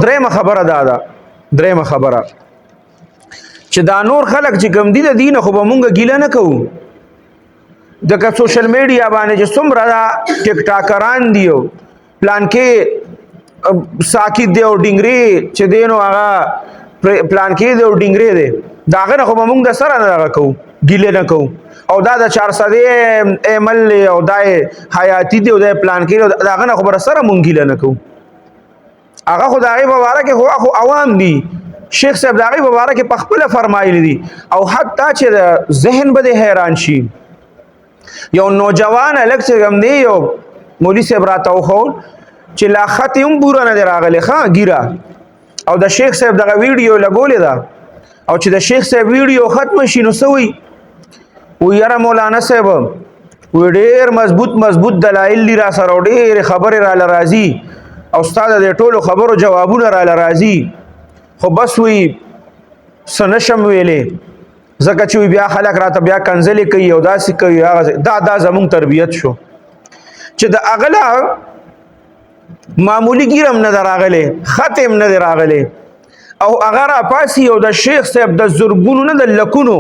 درېمه خبره دا ده درېمه خبره چې دا نور خلک چې کوم دي د دین خو به مونږ ګیله نه کوو دغه سوشل میډیا باندې چې څومره دا ټیک ټاکران دي پلان کې ساکت دی او ډینګري چې دینو هغه پلان کې دی او ډینګري دی داغه خو به مونږ د سره نه کوو ګیله نه کوو او دا د 400 عمل او دای حیاتی دی او د پلان کې داغه خو بر سره مونږ ګیله نه کوو هغه خدای مبارک خو عوام دي شیخ صاحب داغي مبارک په خپل فرمایلی دي او حتی چې ذهن به حیران شي یو نوجوان الک چې هم دی یو مولوی صاحب راته خو چې لا ختم پورا نه راغلی ښا ګیرا او د شیخ صاحب دغه ویډیو لګولې ده او چې د شیخ صاحب ویډیو ختم شي نو سوي و یاره مولانا صاحب و ډیر مضبوط دلایل لري را سره ډیر خبره را لرازي او استاد د ټولو خبرو جوابونه را لرازي خو بس وی سنشم ویلې زکه چې بیا خلک راته بیا کنځلې کوي او داسې کوي دا زموږ تربیت شو چې د اغلا معمولی ګیرم نه دراغله ختم نه دراغله او اگر پاسی او د شیخ صاحب د زرګونو نه د لکونو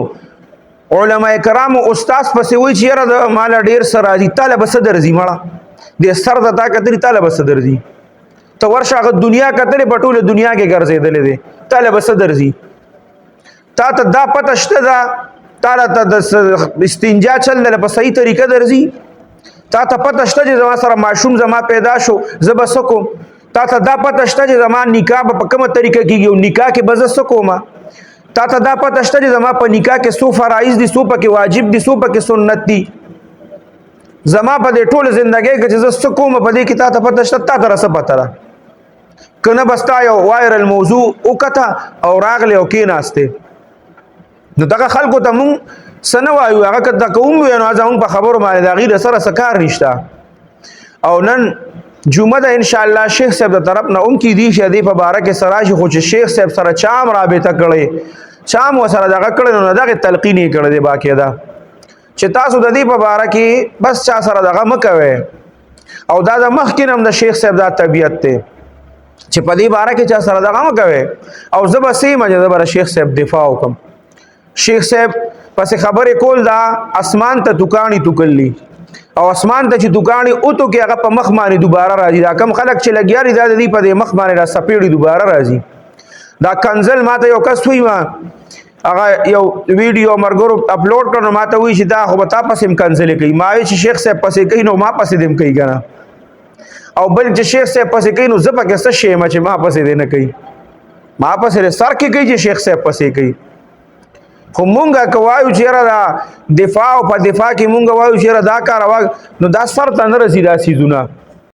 علما کرام او استاد پسې وی چې را د مال ډیر سره دي طالب صدر زی مړه د سر د طاقت طالب صدر زی تو ورشه دنیا کتلې پټوله دنیا کې ګرځېدلې دي طالب صدر زی تا ته دا پته شته دا تعالی ته د استنجا چل په صحیح طریقه درځي تا ته پته شته چې زما سره ماشوم زما پیدا شو زب سکو تا ته دا پته شته چې زما نکاح په کومه طریقه کېږي او نکاح کې بز سکو ما تا ته دا پته شته چې زما په نکاح کې سو فرایض دي سو پکې واجب دي سو پکې سنت دي زما په دې ټول ژوندۍ کې چې ز سکو ما په دې کې تا ته پته شته تا ته رس پته را کنه بستا یو وایرل موضوع وکتا او راغله او کې ناشته نو دغه خلکو ته مون سنوایو هغه کده کوم نو ځم په خبرو باندې دا غیر سره سکار نشتا او نن جمعه ده ان شاء الله شیخ صاحب د طرف نه کی دی شه دی په بارک سراج خو چې شیخ صاحب سره چام رابطه کړي چام وسره دغه کړي نو دغه تلقین کړي دی باقاعده چې تاسو د دې په بارک بس چا سره دغه مکوي او دا د مخکینم د شیخ صاحب د طبیعت ته چې په دې بارک چا سره دغه مکوي او زب سیمه د شیخ صاحب دفاع وکم شیخ صاحب پس خبره کول دا اسمان ته دکانی توکلی او اسمان ته چې دکانی او تو کې هغه په مخ باندې دوباره راځي دا کم خلک چې لګیاري دا دی په مخ باندې را سپېړي دوباره راځي دا کنزل ماته یو کس وی ما هغه یو ویډیو مرګرو اپلوډ کړو ماته وی چې دا خو به تاسو هم کنزل کوي ما وی چې شیخ صاحب پسې کوي نو ما پسې دیم کوي کنه او بل چې شیخ صاحب پسې کوي نو زپه کې څه شی ما چې ما پسې دینه کوي ما پسې سر کې کوي چې شیخ صاحب پسې کوي خو مونږه کوایو چې را دفاع او په دفاع کې مونږه وایو چې را دا کار نو دا سر ته نه رسیدا سیزونه